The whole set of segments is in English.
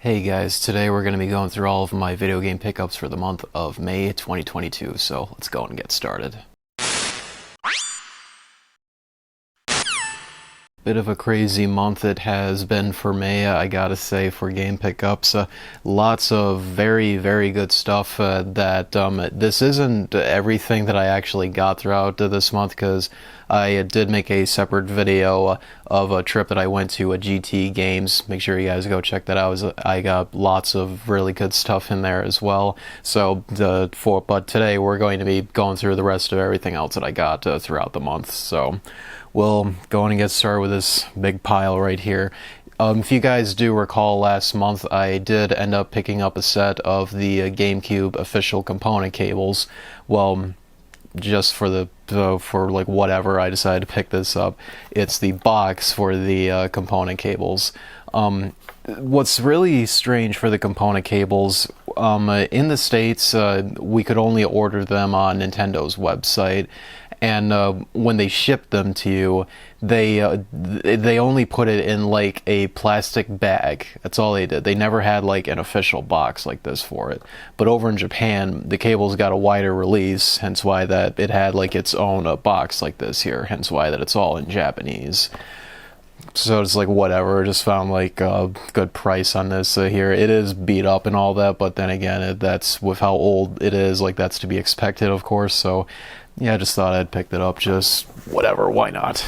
Hey guys, today we're going to be going through all of my video game pickups for the month of May 2022, so let's go and get started. Bit of a crazy month it has been for May, I gotta say, for game pickups. Lots of very, very good stuff that this isn't everything that I actually got throughout this month, because I did make a separate video of a trip that I went to at GT Games. Make sure you guys go check that out. I got lots of really good stuff in there as well. So, but today we're going to be going through the rest of everything else that I got throughout the month. So, we'll go on and get started with this big pile right here. If you guys do recall, last month I did end up picking up a set of the Gamecube official component cables. Well, just for the for like whatever, I decided to pick this up. It's the box for the component cables. What's really strange for the component cables, in the States, we could only order them on Nintendo's website. And when they shipped them to you, they only put it in like a plastic bag. That's all they did. They never had like an official box like this for it. But over in Japan, the cables got a wider release, hence why that it had like its own box like this here. Hence why that it's all in Japanese. So it's like whatever, just found like a good price on this here. It is beat up and all that, but then again, that's with how old it is, like that's to be expected, of course. So yeah, I just thought I'd picked it up, just whatever, why not?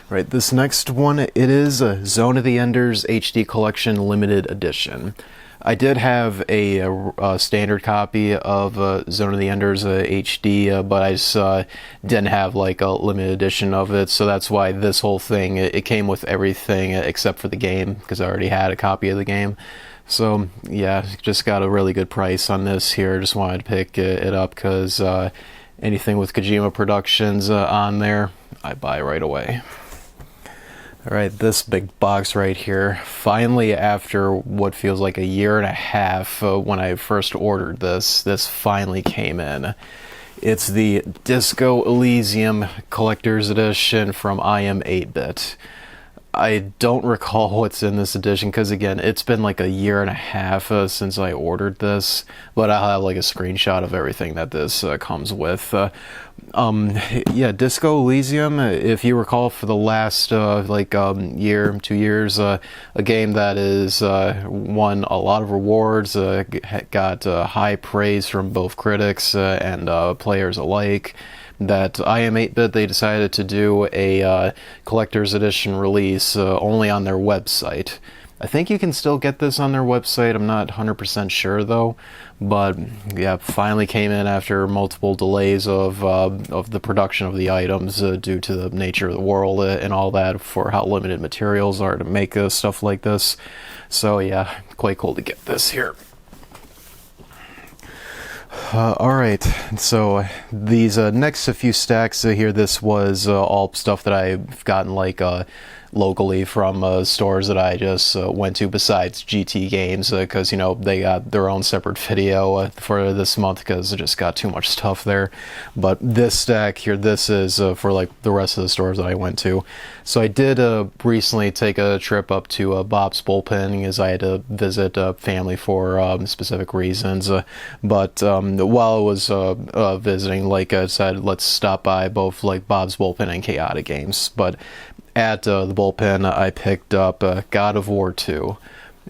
Right, this next one, it is Zone of the Enders HD Collection Limited Edition. I did have a standard copy of Zone of the Enders HD, but I just didn't have like a limited edition of it, so that's why this whole thing, it came with everything except for the game, because I already had a copy of the game. So yeah, just got a really good price on this here. Just wanted to pick it up because anything with Kojima Productions on there, I buy right away. Alright, this big box right here, finally after what feels like a year and a half when I first ordered this finally came in. It's the Disco Elysium Collector's Edition from I Am 8-Bit. I don't recall what's in this edition because, again, it's been like a year and a half since I ordered this, but I'll have like a screenshot of everything that this comes with. Yeah, Disco Elysium, if you recall, for the last year, 2 years, a game that is won a lot of rewards, got high praise from both critics and players alike. That I Am 8-Bit, they decided to do a collector's edition release only on their website. I think you can still get this on their website, I'm not 100% sure though, but yeah, finally came in after multiple delays of the production of the items due to the nature of the world and all that, for how limited materials are to make stuff like this. So yeah, quite cool to get this here. Alright, so these next few stacks here, this was all stuff that I've gotten like locally from stores that I just went to besides GT Games, because you know they got their own separate video for this month because it just got too much stuff there. But this stack here, this is for like the rest of the stores that I went to. So I did recently take a trip up to Bob's Bullpen as I had to visit family for specific reasons. But while I was visiting, like I said, let's stop by both like Bob's Bullpen and Chaotic Games. But at the Bullpen, I picked up God of War 2.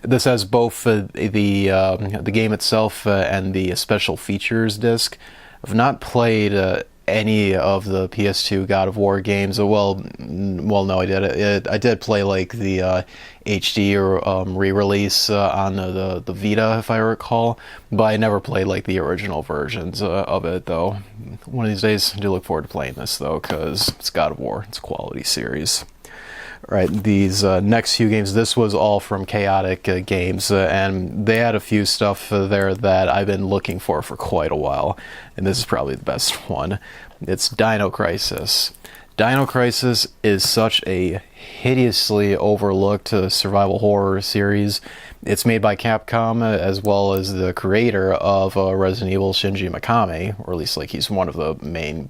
This has both the game itself and the special features disc. I've not played any of the PS2 God of War games. Well, no, I did. I did play like the HD or re-release on the Vita, if I recall, but I never played like the original versions of it, though. One of these days, I do look forward to playing this, though, because it's God of War. It's a quality series. Right, these next few games, this was all from Chaotic Games, and they had a few stuff there that I've been looking for quite a while, and this is probably the best one. It's Dino Crisis. Dino Crisis is such a hideously overlooked survival horror series. It's made by Capcom, as well as the creator of Resident Evil, Shinji Mikami, or at least like he's one of the main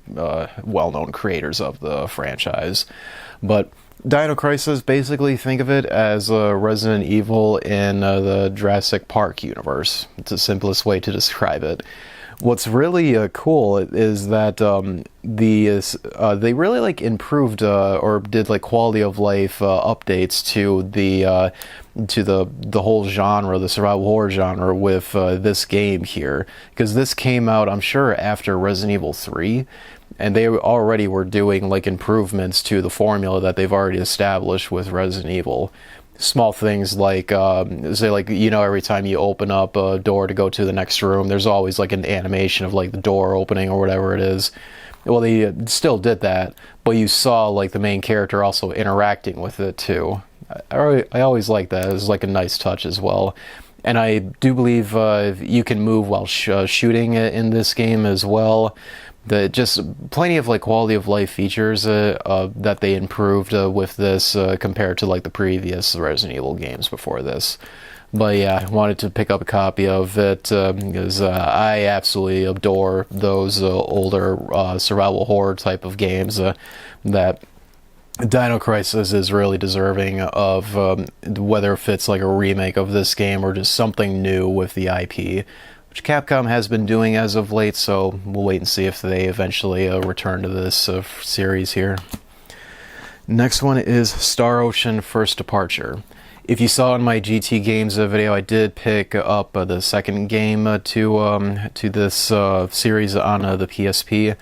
well-known creators of the franchise. But Dino Crisis, basically think of it as Resident Evil in the Jurassic Park universe. It's the simplest way to describe it. What's really cool is that they really like improved or did like quality of life updates to the whole genre, the survival horror genre, with this game here, because this came out, I'm sure, after Resident Evil 3. And they already were doing like improvements to the formula that they've already established with Resident Evil. Small things like, say, like, you know, every time you open up a door to go to the next room, there's always like an animation of like the door opening or whatever it is. Well, they still did that, but you saw like the main character also interacting with it too. I always like that. It's like a nice touch as well. And I do believe you can move while shooting in this game as well. Just plenty of like quality of life features that they improved with this compared to like the previous Resident Evil games before this. But yeah, I wanted to pick up a copy of it because I absolutely adore those older survival horror type of games that Dino Crisis is really deserving of, whether if it's like a remake of this game or just something new with the IP. Which Capcom has been doing as of late, so we'll wait and see if they eventually return to this series here. Next one is Star Ocean First Departure. If you saw in my GT Games video, I did pick up the second game to this series on the PSP.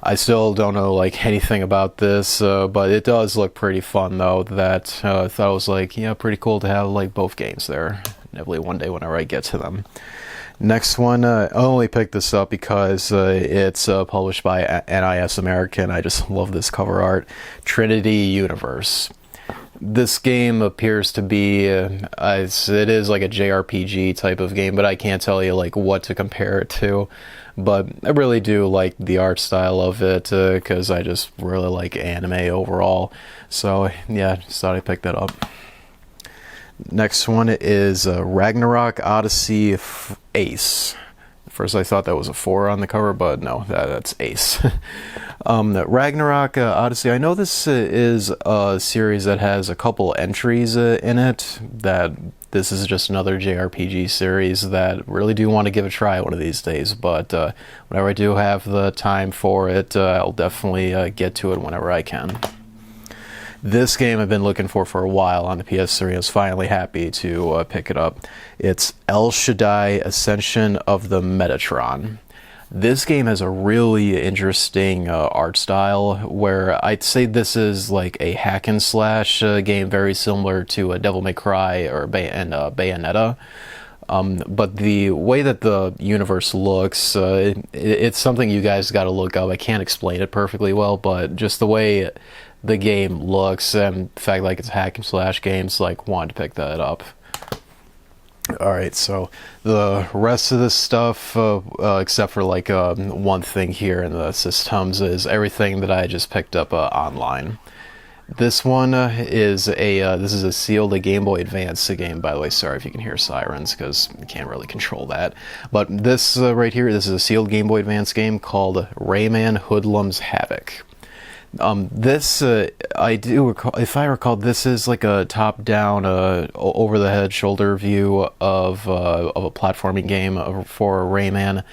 I still don't know like anything about this, but it does look pretty fun though. That I thought it was like, yeah, pretty cool to have like both games there. Definitely one day whenever I get to them. Next one, I only picked this up because it's published by NIS American. I just love this cover art. Trinity Universe. This game appears to be, it is like a JRPG type of game, but I can't tell you like what to compare it to. But I really do like the art style of it because I just really like anime overall. So yeah, just thought I'd pick that up. Next one is Ragnarok Odyssey Ace. First I thought that was a 4 on the cover, but no, that's Ace. Ragnarok Odyssey, I know this is a series that has a couple entries in it. That this is just another JRPG series that really do want to give a try one of these days, but whenever I do have the time for it, I'll definitely get to it whenever I can. This game I've been looking for a while on the PS3. I was finally happy to pick it up. It's El Shaddai Ascension of the Metatron. This game has a really interesting art style where I'd say this is like a hack and slash game very similar to Devil May Cry or Bayonetta. But the way that the universe looks, it's something you guys got to look up. I can't explain it perfectly well, but just the way the game looks and the fact like it's a hack and slash games, like wanted to pick that up. Alright, so the rest of this stuff, except for like one thing here in the systems, is everything that I just picked up online. This one is a sealed Game Boy Advance game, by the way. Sorry if you can hear sirens, because you can't really control that. But this right here, this is a sealed Game Boy Advance game called Rayman Hoodlum's Havoc. This, I do recall, if I recall, this is like a top-down, over-the-head shoulder view of a platforming game for Rayman.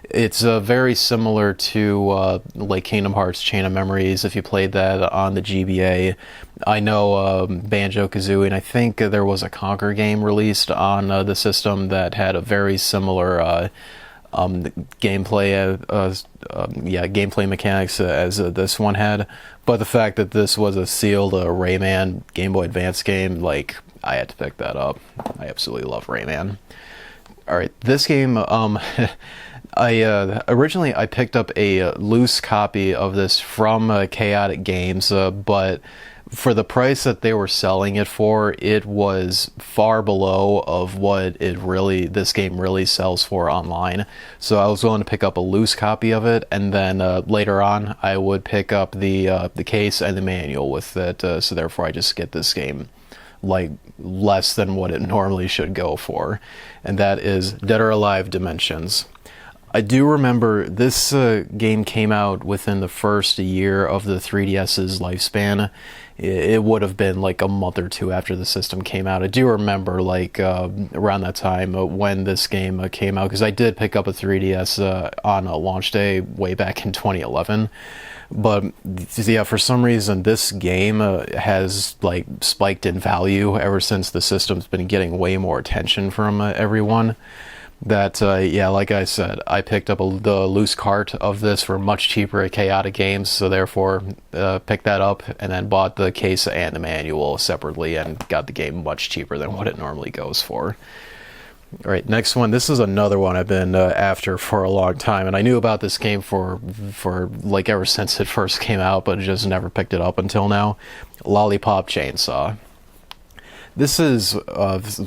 It's very similar to like Kingdom Hearts Chain of Memories, if you played that on the GBA. I know Banjo-Kazooie, and I think there was a Conker game released on the system that had a very similar gameplay mechanics as this one had. But the fact that this was a sealed Rayman Game Boy Advance game, like, I had to pick that up. I absolutely love Rayman. Alright, this game, originally I picked up a loose copy of this from Chaotic Games, but for the price that they were selling it for, it was far below of what this game really sells for online. So I was willing to pick up a loose copy of it, and then later on I would pick up the case and the manual with it. So therefore I just get this game like less than what it normally should go for, and that is Dead or Alive Dimensions. I do remember this game came out within the first year of the 3DS's lifespan, it would have been like a month or two after the system came out. I do remember like around that time when this game came out, because I did pick up a 3DS on a launch day way back in 2011. But yeah, for some reason this game has like spiked in value ever since the system's been getting way more attention from everyone. That yeah, like I said, I picked up the loose cart of this for much cheaper at Chaotic Games, so therefore picked that up and then bought the case and the manual separately and got the game much cheaper than what it normally goes for. All right, next one. This is another one I've been after for a long time, and I knew about this game for like ever since it first came out, but just never picked it up until now. Lollipop Chainsaw. This is,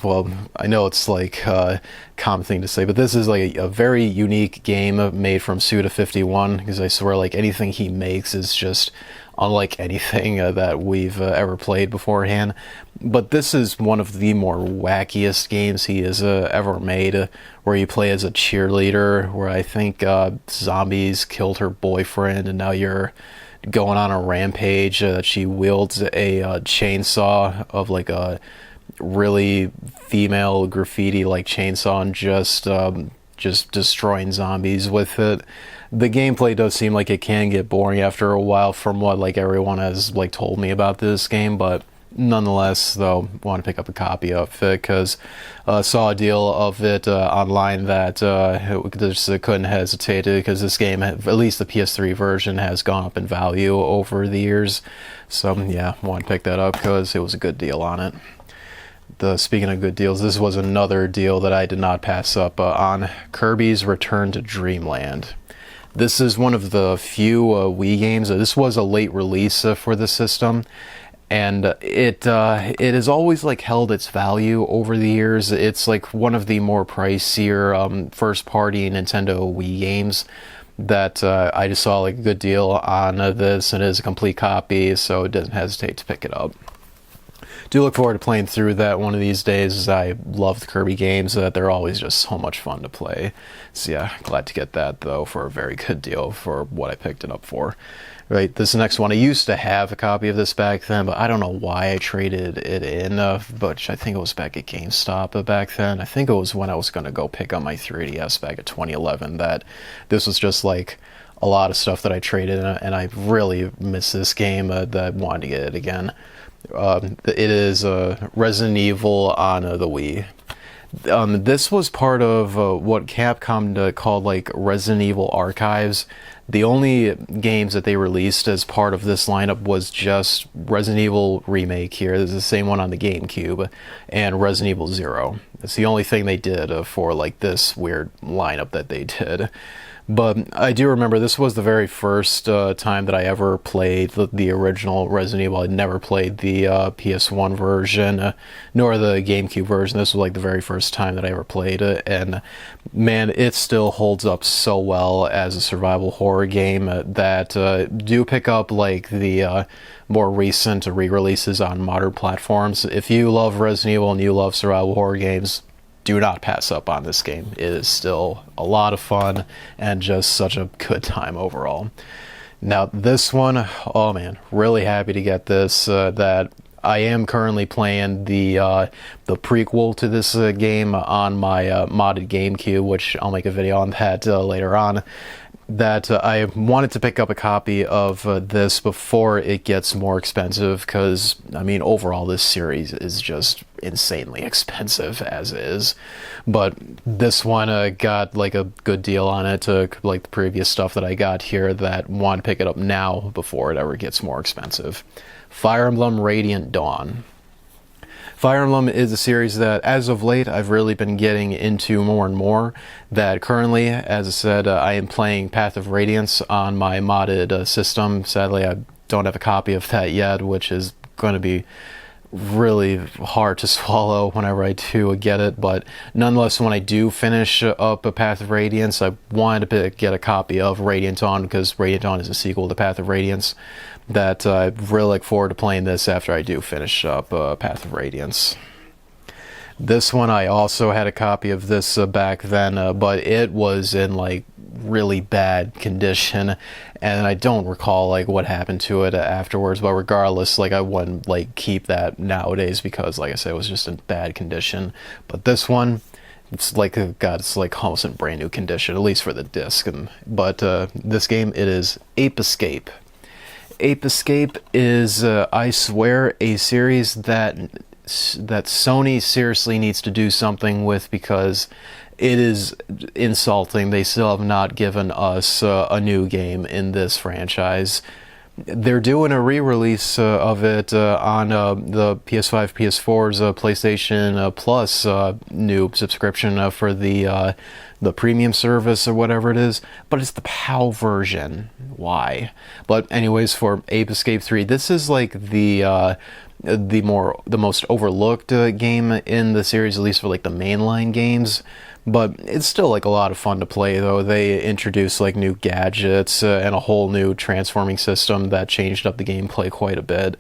well, I know it's like a common thing to say, but this is like a very unique game made from Suda51, because I swear like anything he makes is just unlike anything that we've ever played beforehand. But this is one of the more wackiest games he has ever made, where you play as a cheerleader, where I think zombies killed her boyfriend, and now you're going on a rampage. She wields a chainsaw of like a really female graffiti like chainsaw, and just destroying zombies with it. The gameplay does seem like it can get boring after a while from what like everyone has like told me about this game, but nonetheless, though, want to pick up a copy of it because saw a deal of it online that just couldn't hesitate to, because this game, at least the PS3 version, has gone up in value over the years. So yeah, want to pick that up because it was a good deal on it. Speaking of good deals, this was another deal that I did not pass up on. Kirby's Return to Dreamland. This is one of the few Wii games. This was a late release for the system, and it has always like held its value over the years. It's like one of the more pricier first-party Nintendo Wii games that I just saw like a good deal on this, and it is a complete copy, so didn't hesitate to pick it up. Do look forward to playing through that one of these days. I love the Kirby games. They're always just so much fun to play. So yeah, glad to get that though for a very good deal for what I picked it up for. Right, this next one, I used to have a copy of this back then, but I don't know why I traded it in, but I think it was back at GameStop back then. I think it was when I was going to go pick up my 3DS back at 2011 that this was just like a lot of stuff that I traded in, and I really miss this game that I wanted to get it again. It is Resident Evil on the Wii. This was part of what Capcom called like Resident Evil Archives. The only games that they released as part of this lineup was just Resident Evil Remake here. This is the same one on the Gamecube, and Resident Evil 0. It's the only thing they did for like this weird lineup that they did. But I do remember this was the very first time that I ever played the original Resident Evil. I'd never played the PS1 version, nor the GameCube version. This was like the very first time that I ever played it. And man, it still holds up so well as a survival horror game that do pick up like the more recent re-releases on modern platforms. If you love Resident Evil and you love survival horror games, do not pass up on this game. It is still a lot of fun and just such a good time overall. Now this one, oh man, really happy to get this. That I am currently playing the prequel to this game on my modded GameCube, which I'll make a video on that later on. That I wanted to pick up a copy of this before it gets more expensive, because I mean overall this series is just insanely expensive as is, but this one got like a good deal on it, like the previous stuff that I got here, that want to pick it up now before it ever gets more expensive. Fire Emblem Radiant Dawn. Fire Emblem is a series that, as of late, I've really been getting into more and more. That currently, as I said, I am playing Path of Radiance on my modded system. Sadly, I don't have a copy of that yet, which is going to be really hard to swallow whenever I do get it. But nonetheless, when I do finish up a Path of Radiance, I wanted to get a copy of Radiant Dawn, because Radiant Dawn is a sequel to Path of Radiance. That I really look forward to playing this after I do finish up Path of Radiance. This one, I also had a copy of this back then, but it was in like really bad condition, and I don't recall like what happened to it afterwards, but regardless, like I wouldn't like keep that nowadays because like I said, it was just in bad condition. But this one, it's like, God, it's like almost in brand new condition, at least for the disc. But this game, it is Ape Escape. Ape Escape is, I swear, a series that Sony seriously needs to do something with, because it is insulting. They still have not given us a new game in this franchise. They're doing a re-release of it on the PS5, PS4's PlayStation Plus new subscription for the premium service or whatever it is, but it's the PAL version. Why? But anyways, for Ape Escape 3, this is like the most overlooked game in the series, at least for like the mainline games. But it's still like a lot of fun to play, though. They introduced like new gadgets and a whole new transforming system that changed up the gameplay quite a bit.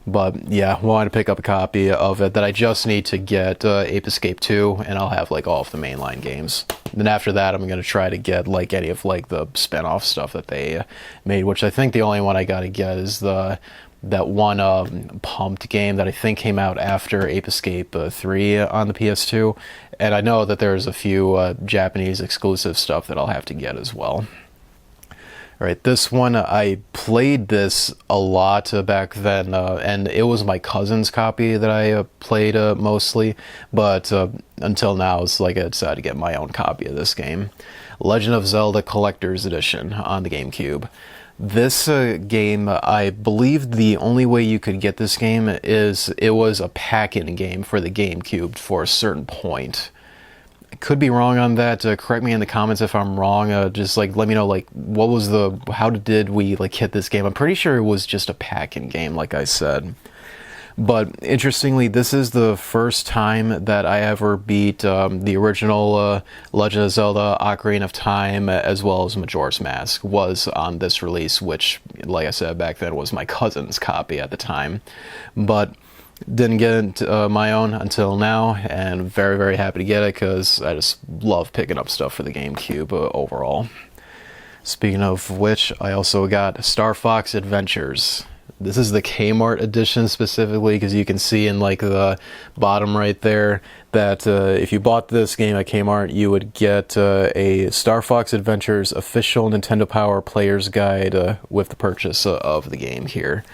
But yeah, wanted to pick up a copy of it that I just need to get Ape Escape 2, and I'll have like all of the mainline games. Then after that, I'm going to try to get like any of like the spin-off stuff that they made, which I think the only one I got to get is that one pumped game that I think came out after Ape Escape 3 on the PS2, and I know that there's a few Japanese exclusive stuff that I'll have to get as well. Alright, this one, I played this a lot back then, and it was my cousin's copy that I played mostly, but until now, it's like I decided to get my own copy of this game. Legend of Zelda Collector's Edition on the Gamecube. This game, I believe the only way you could get this game is it was a pack-in game for the GameCube for a certain point. I could be wrong on that. Correct me in the comments if I'm wrong. Just like let me know like how did we like hit this game? I'm pretty sure it was just a pack-in game, like I said. But interestingly, this is the first time that I ever beat the original Legend of Zelda Ocarina of Time, as well as Majora's Mask, was on this release, which, like I said, back then was my cousin's copy at the time. But didn't get my own until now, and very, very happy to get it, because I just love picking up stuff for the GameCube overall. Speaking of which, I also got Star Fox Adventures. This is the Kmart edition specifically, because you can see in like the bottom right there that if you bought this game at Kmart, you would get a Star Fox Adventures official Nintendo Power Player's Guide with the purchase of the game here.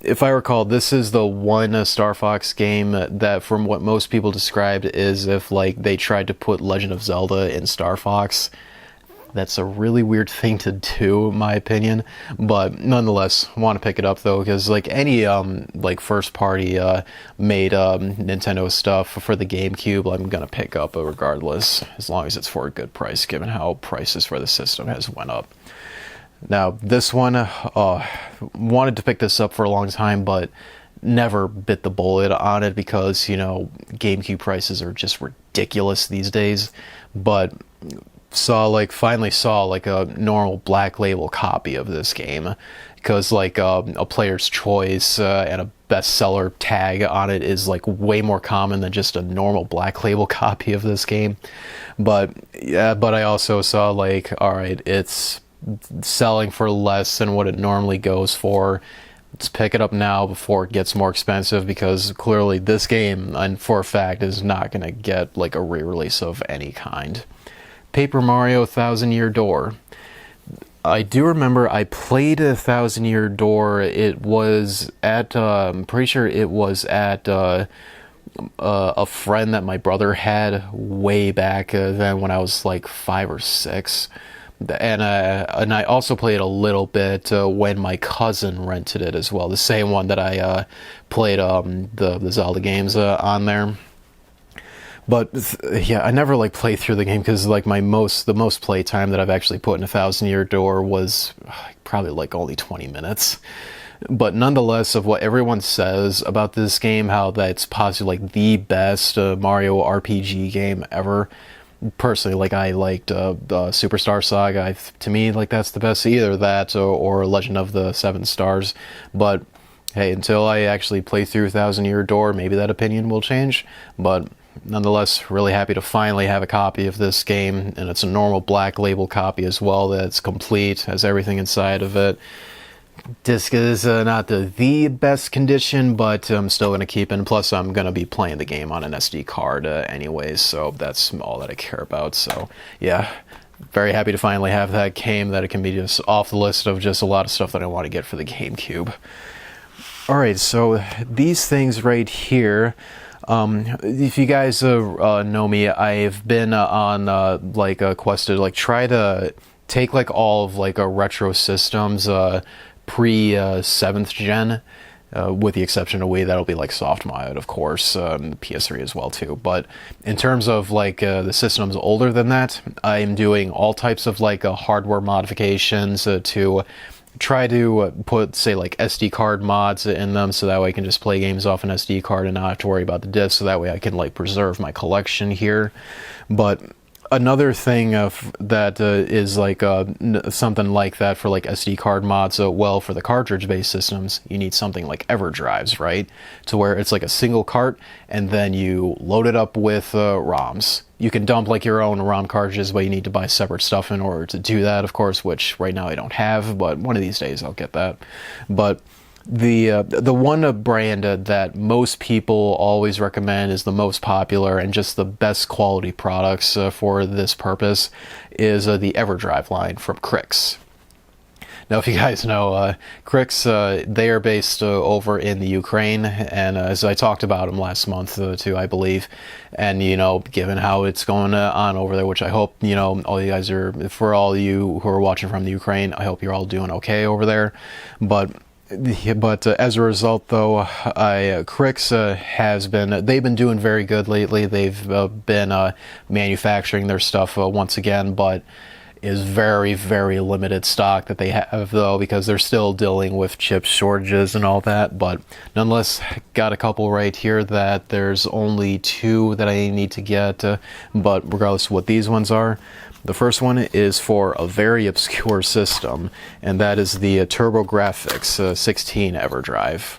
If I recall, this is the one Star Fox game that, from what most people described, is if like they tried to put Legend of Zelda in Star Fox. That's a really weird thing to do, in my opinion, but nonetheless, want to pick it up though, because like any like first party made Nintendo stuff for the GameCube, I'm gonna pick up regardless, as long as it's for a good price, given how prices for the system has went up. Now this one, wanted to pick this up for a long time, but never bit the bullet on it because, you know, GameCube prices are just ridiculous these days. But finally saw like a normal black label copy of this game, because like a player's choice and a bestseller tag on it is like way more common than just a normal black label copy of this game. But yeah, but I also saw like, all right, it's selling for less than what it normally goes for. Let's pick it up now before it gets more expensive, because clearly this game, and for a fact, is not going to get like a re-release of any kind. Paper Mario Thousand Year Door. I do remember I played a Thousand Year Door. It was at, I'm pretty sure it was at a friend that my brother had way back then when I was like 5 or 6. And I also played a little bit when my cousin rented it as well. The same one that I played the Zelda games on there. But yeah, I never like played through the game, because like the most play time that I've actually put in a Thousand Year Door was probably like only 20 minutes. But nonetheless, of what everyone says about this game, how that's possibly like the best Mario RPG game ever. Personally, like I liked the Superstar Saga. To me, like that's the best, either that or Legend of the Seven Stars. But hey, until I actually play through Thousand Year Door, maybe that opinion will change. But nonetheless, really happy to finally have a copy of this game, and it's a normal black label copy as well that's complete, has everything inside of it. Disc is not the best condition, but I'm still going to keep it. Plus, I'm going to be playing the game on an SD card anyways, so that's all that I care about. So, yeah, very happy to finally have that game, that it can be just off the list of just a lot of stuff that I want to get for the GameCube. Alright, so these things right here, if you guys know me, I've been on a quest to try to take all of retro systems pre 7th gen, with the exception of Wii. That'll be soft mod, of course, the PS3 as well too. But in terms of the systems older than that, I'm doing all types of hardware modifications to try to put, say, SD card mods in them, so that way I can just play games off an SD card and not have to worry about the disc, so that way I can preserve my collection here. But another thing that is something like that for SD card mods, well, for the cartridge-based systems, you need something like EverDrives, right? To where it's a single cart, and then you load it up with ROMs. You can dump your own ROM cartridges, but you need to buy separate stuff in order to do that, of course, which right now I don't have, but one of these days I'll get that. But the one brand that most people always recommend is the most popular and just the best quality products for this purpose is the EverDrive line from Krix. Now, if you guys know, Krix, they are based over in the Ukraine, and as I talked about them last month too, I believe, and given how it's going on over there, which I hope all you guys are, for all you who are watching from the Ukraine, I hope you're all doing okay over there. But as a result, though, Krix they've been doing very good lately. They've been manufacturing their stuff once again, but is very, very limited stock that they have, though, because they're still dealing with chip shortages and all that. But nonetheless, got a couple right here that there's only 2 that I need to get, but regardless of what these ones are, the first one is for a very obscure system, and that is the TurboGrafx 16 EverDrive.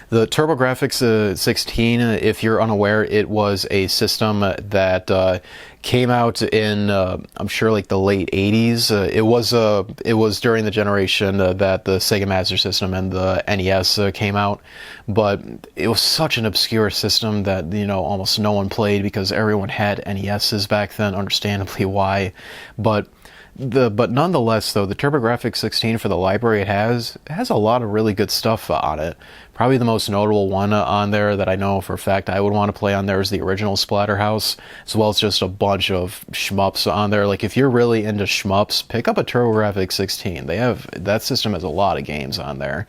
The TurboGrafx 16, if you're unaware, it was a system that came out in, I'm sure, the late 80s. It was during the generation that the Sega Master System and the NES came out, but it was such an obscure system that almost no one played because everyone had NESs back then, understandably why. But nonetheless, though, the TurboGrafx 16 for the library it has a lot of really good stuff on it. Probably the most notable one on there that I know for a fact I would want to play on there is the original Splatterhouse, as well as just a bunch of shmups on there. If you're really into shmups, pick up a TurboGrafx 16. That system has a lot of games on there.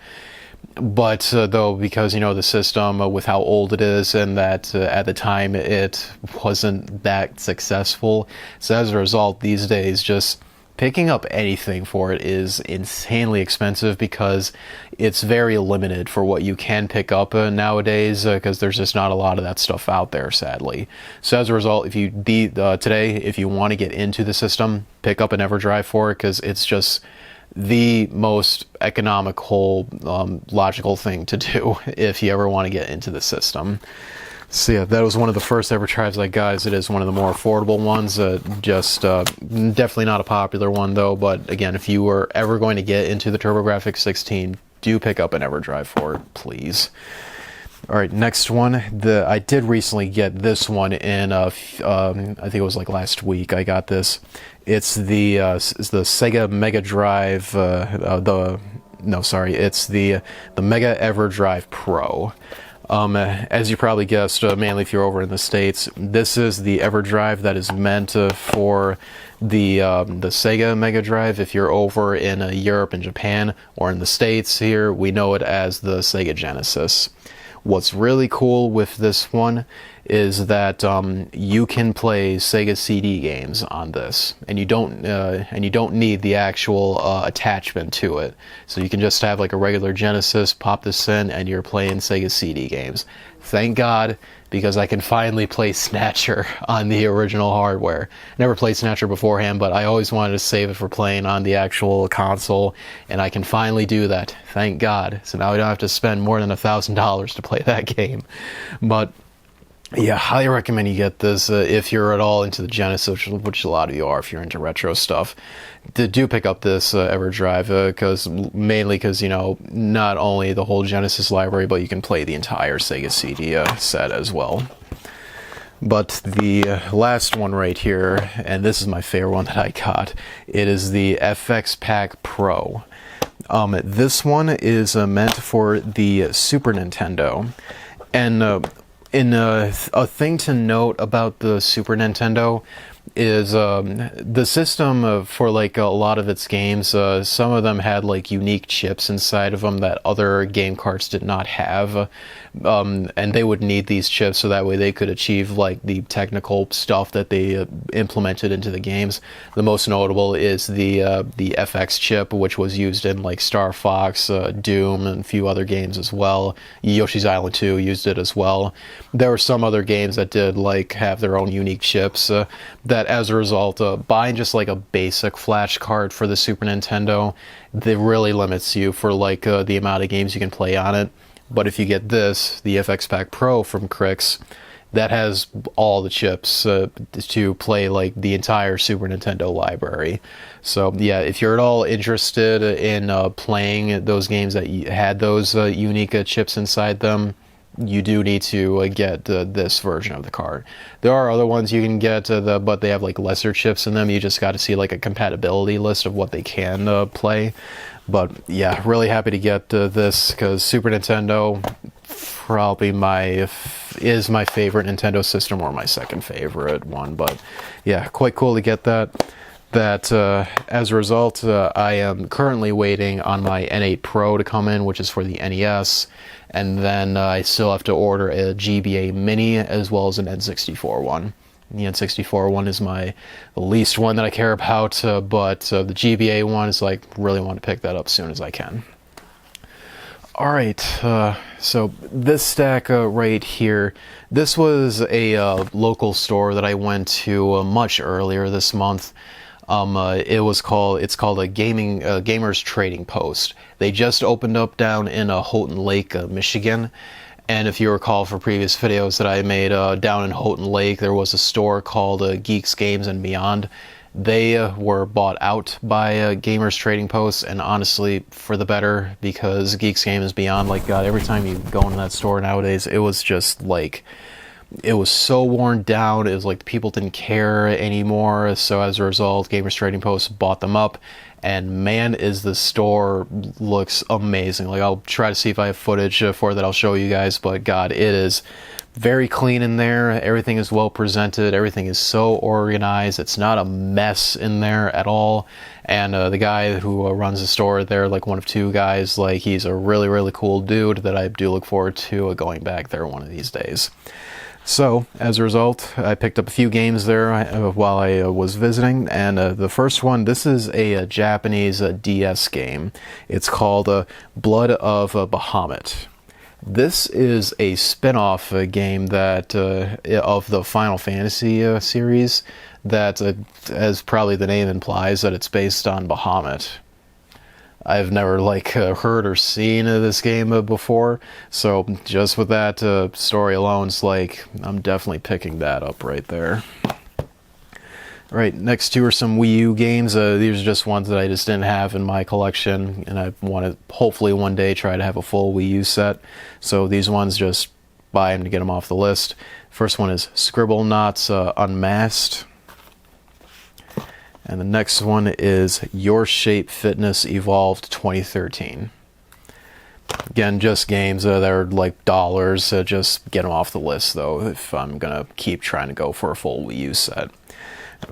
But though, because the system with how old it is, and that at the time it wasn't that successful, so as a result, these days just picking up anything for it is insanely expensive because it's very limited for what you can pick up nowadays, because there's just not a lot of that stuff out there, sadly. So as a result, if you today, if you want to get into the system, pick up an EverDrive for it, because it's just the most economical, logical thing to do if you ever want to get into the system. So yeah, that was one of the first EverDrives I got. It is one of the more affordable ones. Definitely not a popular one, though. But again, if you were ever going to get into the TurboGrafx 16, do pick up an EverDrive for it, please. All right, next one. I did recently get this one in. I think it was last week. I got this. It's the Sega Mega Drive. It's the Mega EverDrive Pro. As you probably guessed, mainly if you're over in the States, this is the EverDrive that is meant for the Sega Mega Drive. If you're over in Europe and Japan, or in the States here, we know it as the Sega Genesis. What's really cool with this one is that you can play Sega CD games on this, and you don't need the actual attachment to it. So you can just have a regular Genesis, pop this in, and you're playing Sega CD games. Thank God, because I can finally play Snatcher on the original hardware. Never played Snatcher beforehand, but I always wanted to save it for playing on the actual console, and I can finally do that. Thank God. So now I don't have to spend more than $1,000 to play that game. But Yeah, highly recommend you get this if you're at all into the Genesis, which a lot of you are if you're into retro stuff. Do pick up this EverDrive, mainly because, you know, not only the whole Genesis library, but you can play the entire Sega CD set as well. But the last one right here, and this is my favorite one that I got, it is the FX Pack Pro. This one is meant for the Super Nintendo, and a thing to note about the Super Nintendo is the system for like a lot of its games, some of them had like unique chips inside of them that other game carts did not have, and they would need these chips so that way they could achieve like the technical stuff that they implemented into the games. The most notable is the FX chip, which was used in like Star Fox, Doom, and a few other games as well. Yoshi's Island 2 used it as well. There were some other games that did like have their own unique chips that as a result, buying just like a basic flash card for the Super Nintendo, it really limits you for like the amount of games you can play on it. But if you get this, the FX Pack Pro from Crix, that has all the chips to play like the entire Super Nintendo library. So yeah, if you're at all interested in playing those games that had those unique chips inside them, you do need to get this version of the card. There are other ones you can get, but they have like lesser chips in them. You just got to see like a compatibility list of what they can play. But yeah, really happy to get this because Super Nintendo probably is my favorite Nintendo system, or my second favorite one. But yeah, quite cool to get that. As a result, I am currently waiting on my N8 Pro to come in, which is for the NES, and then I still have to order a GBA Mini as well as an N64 one. The N64 one is the least one that I care about, but the GBA one is like, really want to pick that up as soon as I can. Alright, so this stack right here, this was a local store that I went to much earlier this month. It's called a Gamers Trading Post. They just opened up down in Houghton Lake, Michigan. And if you recall from previous videos that I made down in Houghton Lake, there was a store called Geeks Games and Beyond. They were bought out by Gamers Trading Post, and honestly, for the better, because Geeks Games and Beyond, like God, every time you go into that store nowadays, it was just like, it was so worn down. It was like people didn't care anymore. So as a result, Gamers Trading Post bought them up, and man, is the store looks amazing. Like, I'll try to see if I have footage for that I'll show you guys, but God, it is very clean in there. Everything is well presented. Everything is so organized. It's not a mess in there at all. And the guy who runs the store there, like one of two guys, like he's a really, really cool dude that I do look forward to going back there one of these days. So, as a result, I picked up a few games there while I was visiting, and the first one, this is a Japanese DS game. It's called Blood of Bahamut. This is a spin-off game that of the Final Fantasy series that, as probably the name implies, that it's based on Bahamut. I've never heard or seen this game before, so just with that story alone, it's like I'm definitely picking that up right there. Right, next two are some Wii U games. These are just ones that I just didn't have in my collection, and I want to hopefully one day try to have a full Wii U set. So these ones, just buy them to get them off the list. First one is ScribbleNauts Unmasked. And the next one is Your Shape Fitness Evolved 2013. Again, just games that are like dollars. Just get them off the list, though, if I'm going to keep trying to go for a full Wii U set.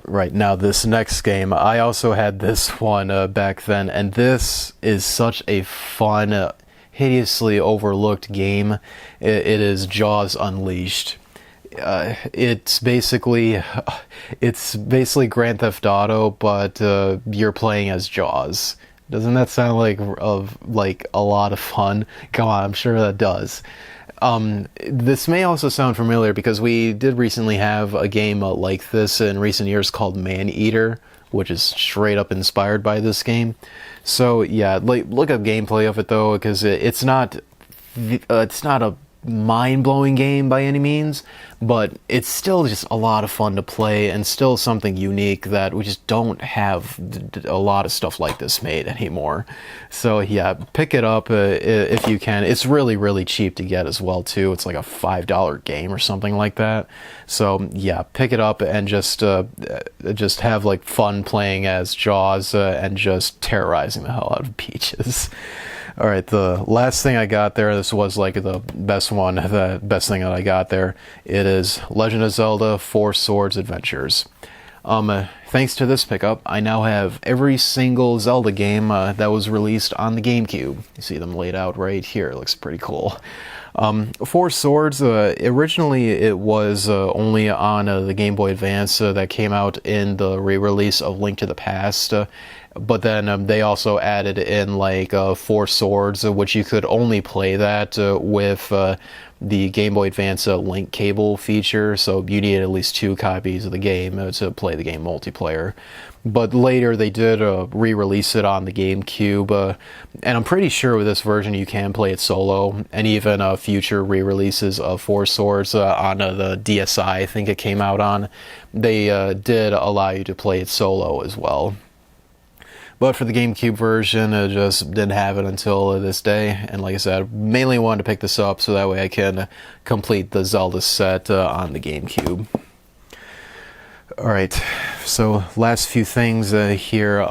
Right, now this next game, I also had this one back then, and this is such a fun, hideously overlooked game. It is Jaws Unleashed. It's basically Grand Theft Auto, but you're playing as Jaws. Doesn't that sound like a lot of fun? Come on, I'm sure that does. This may also sound familiar because we did recently have a game like this in recent years called Man-Eater, which is straight up inspired by this game. So yeah, look up gameplay of it though, because it's not a mind-blowing game by any means, but it's still just a lot of fun to play and still something unique that we just don't have a lot of stuff like this made anymore. So yeah, pick it up if you can. It's really, really cheap to get as well too. It's like a $5 game or something like that. So yeah, pick it up and just have like fun playing as Jaws and just terrorizing the hell out of Peaches. All right, the last thing I got there, this was like the best one, the best thing that I got there. It is Legend of Zelda 4 Swords Adventures. Thanks to this pickup, I now have every single Zelda game that was released on the Gamecube. You see them laid out right here. It looks pretty cool. 4 Swords, originally it was only on the Game Boy Advance that came out in the re-release of Link to the Past. But then they also added in like 4 Swords, which you could only play that with the Game Boy Advance link cable feature, so you need at least 2 copies of the game to play the game multiplayer. But later they did re-release it on the GameCube, and I'm pretty sure with this version you can play it solo, and even future re-releases of 4 Swords on the DSi, I think it came out on, they did allow you to play it solo as well. But for the GameCube version, I just didn't have it until this day. And like I said, mainly wanted to pick this up so that way I can complete the Zelda set on the GameCube. Alright, so last few things here.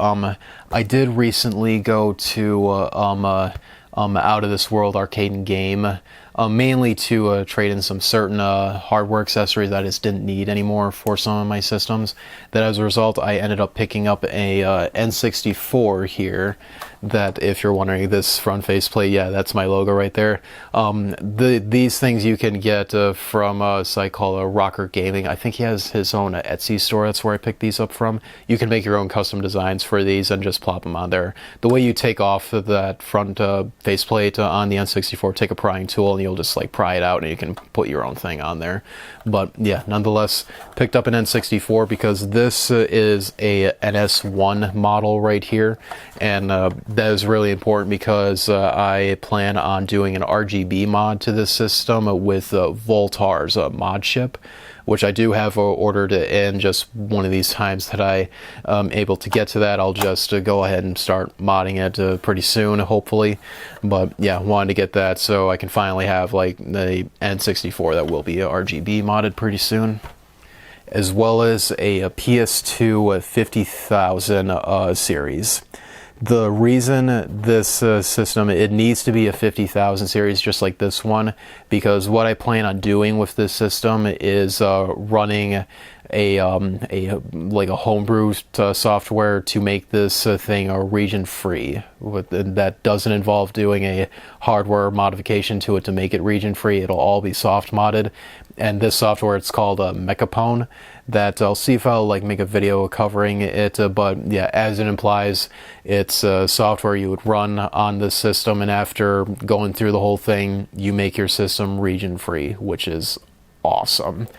I did recently go to Out of This World Arcade and Game, mainly to trade in some certain hardware accessories that I just didn't need anymore for some of my systems. That as a result, I ended up picking up a N64 here. That, if you're wondering, this front faceplate, yeah, that's my logo right there. These things you can get from a site called Rocker Gaming. I think he has his own Etsy store. That's where I picked these up from. You can make your own custom designs for these and just plop them on there. The way you take off that front faceplate on the N64, take a prying tool and you'll just like pry it out and you can put your own thing on there. But yeah, nonetheless, picked up an N64 because this is a NS1 model right here, and that is really important because I plan on doing an RGB mod to this system with Voltar's mod chip, which I do have ordered in. Just one of these times that I am able to get to that, I'll just go ahead and start modding it pretty soon, hopefully. But yeah, wanted to get that so I can finally have like the N64 that will be RGB modded pretty soon, as well as a PS2 50,000 series. The reason this system, it needs to be a 50,000 series just like this one, because what I plan on doing with this system is running a homebrew software to make this thing region free. That doesn't involve doing a hardware modification to it to make it region free. It'll all be soft modded, and this software, it's called Metatron. That I'll see if I'll like make a video covering it, but yeah, as it implies, it's software you would run on this system, and after going through the whole thing, you make your system region free, which is awesome.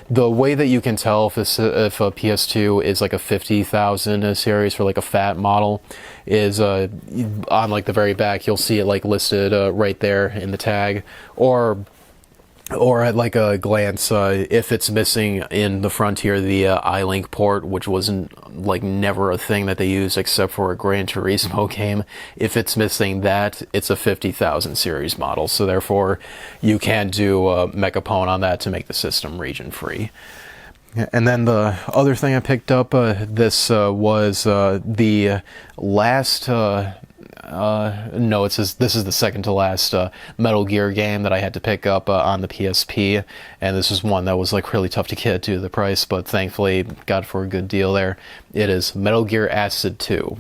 The way that you can tell if a PS2 is like a 50,000 series for like a fat model is on like the very back, you'll see it like listed right there in the tag, or at like a glance, if it's missing in the front here, the iLink port, which wasn't like never a thing that they used except for a Gran Turismo game. If it's missing that, it's a 50,000 series model. So therefore, you can do Mechapone on that to make the system region free. And then the other thing I picked up, this was the last... no, this is the second to last Metal Gear game that I had to pick up on the PSP, and this is one that was like really tough to get due to the price, but thankfully got it for a good deal there. It is Metal Gear Acid 2.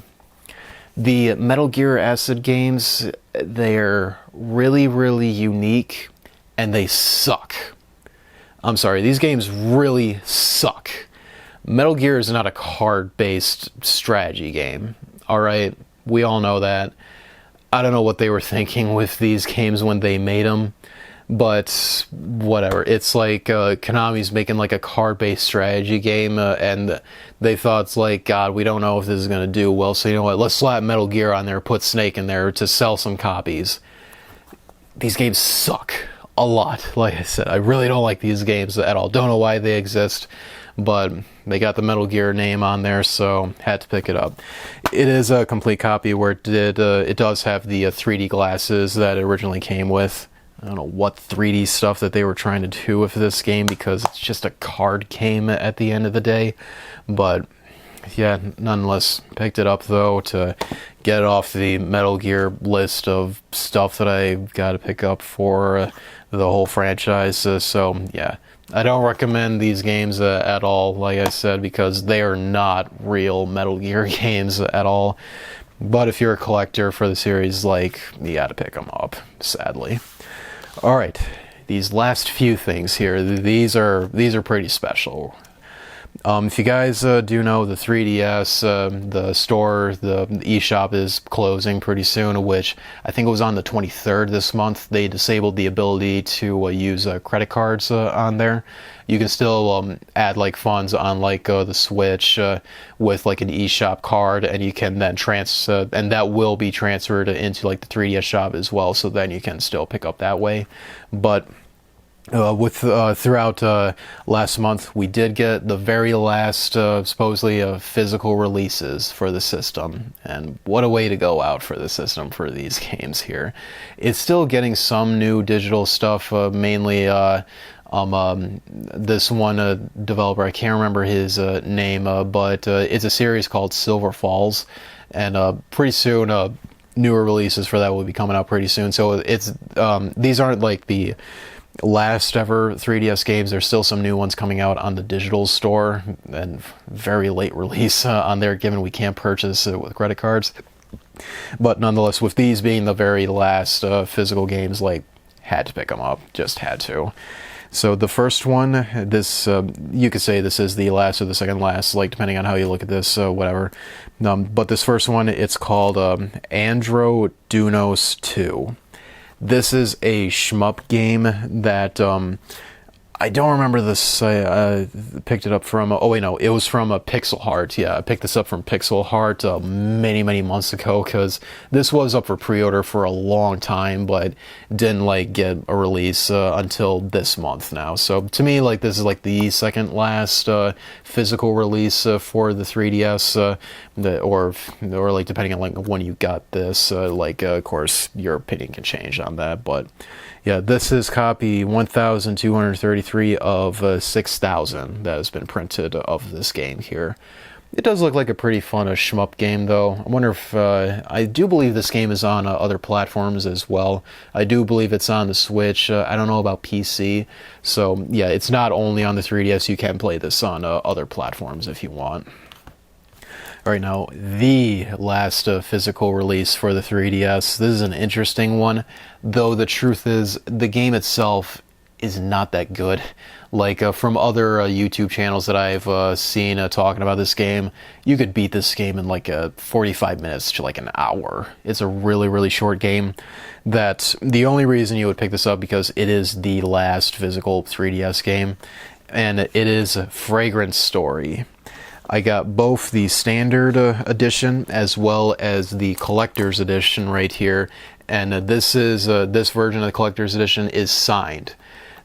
The Metal Gear Acid games, they're really, really unique, and they suck. I'm sorry, these games really suck. Metal Gear is not a card-based strategy game, alright? We all know that. I don't know what they were thinking with these games when they made them, but whatever. It's like Konami's making like a card-based strategy game, and they thought, it's like, God, we don't know if this is going to do well, so you know what, let's slap Metal Gear on there, put Snake in there to sell some copies. These games suck. a lot. Like I said, I really don't like these games at all. Don't know why they exist, but they got the Metal Gear name on there, so had to pick it up. It is a complete copy where it does have the 3D glasses that it originally came with. I don't know what 3D stuff that they were trying to do with this game, because it's just a card game at the end of the day. But yeah, nonetheless, picked it up though to get it off the Metal Gear list of stuff that I got to pick up for the whole franchise. So yeah, I don't recommend these games at all, like I said, because they are not real Metal Gear games at all. But if you're a collector for the series, like, you got to pick them up, sadly. All right, these last few things here, these are pretty special. If you guys do know, the 3DS, the store, the eShop is closing pretty soon, which I think it was on the 23rd this month. They disabled the ability to use credit cards on there. You can still add like funds on like the Switch with like an eShop card, and you can then and that will be transferred into like the 3DS shop as well. So then you can still pick up that way. But throughout last month, we did get the very last supposedly physical releases for the system, and what a way to go out for the system for these games here. It's still getting some new digital stuff, mainly this one developer, I can't remember his name, but it's a series called Silver Falls, and pretty soon newer releases for that will be coming out pretty soon. So it's these aren't like the last ever 3DS games. There's still some new ones coming out on the digital store, and very late release on there, given we can't purchase it with credit cards. But nonetheless, with these being the very last physical games, like, had to pick them up, just had to. So the first one, this you could say this is the last or the second last, like, depending on how you look at this, whatever. But this first one, it's called Andro Dunos 2. This is a shmup game that I don't remember this. I picked it up from. Oh wait, no, it was from Pixel Heart. Yeah, I picked this up from Pixel Heart many months ago, because this was up for pre-order for a long time, but didn't like get a release until this month now. So to me, like, this is like the second last physical release for the 3DS, or like, depending on like when you got this. Of course, your opinion can change on that, but. Yeah, this is copy 1233 of 6,000 that has been printed of this game here. It does look like a pretty fun shmup game, though. I wonder if... I do believe this game is on other platforms as well. I do believe it's on the Switch. I don't know about PC. So, yeah, it's not only on the 3DS. You can play this on other platforms if you want. Alright, now, the last physical release for the 3DS. This is an interesting one, though the truth is, the game itself is not that good. Like, from other YouTube channels that I've seen talking about this game, you could beat this game in like 45 minutes to like an hour. It's a really short game. That the only reason you would pick this up, because it is the last physical 3DS game, and it is Fragrant Story. I got both the standard edition as well as the collector's edition right here, and this version of the collector's edition is signed.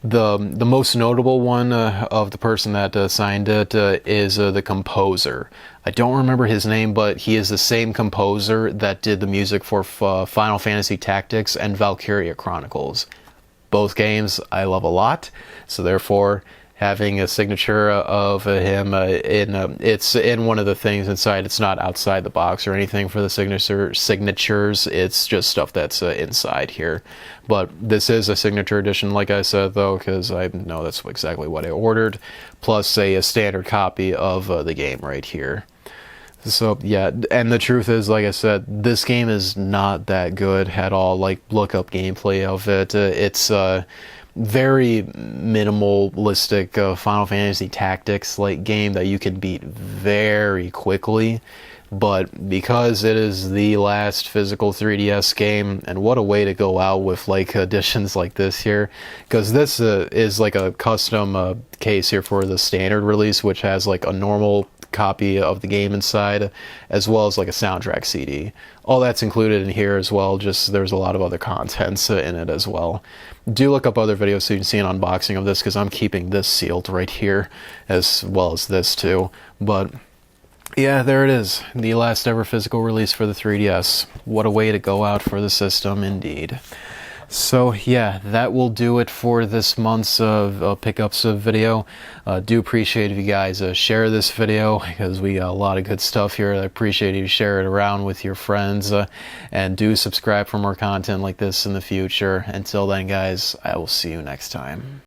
The most notable one of the person that signed it is the composer. I don't remember his name, but he is the same composer that did the music for Final Fantasy Tactics and Valkyria Chronicles. Both games I love a lot, so therefore having a signature of him it's in one of the things inside. It's not outside the box or anything for the signatures. It's just stuff that's inside here. But this is a signature edition, like I said, though, because I know that's exactly what I ordered, plus a standard copy of the game right here. So yeah, and the truth is, like I said, this game is not that good at all. Like, look up gameplay of it. It's very minimalistic Final Fantasy Tactics like game that you can beat very quickly. But because it is the last physical 3DS game, and what a way to go out with like editions like this here, because this is like a custom case here for the standard release, which has like a normal copy of the game inside, as well as like a soundtrack CD. All that's included in here as well, just there's a lot of other contents in it as well. Do look up other videos so you can see an unboxing of this, because I'm keeping this sealed right here, as well as this too. But yeah, there it is. The last ever physical release for the 3DS. What a way to go out for the system, indeed. So yeah, that will do it for this month's pickups video. Do appreciate if you guys share this video, because we got a lot of good stuff here. I appreciate if you share it around with your friends, and do subscribe for more content like this in the future. Until then, guys, I will see you next time.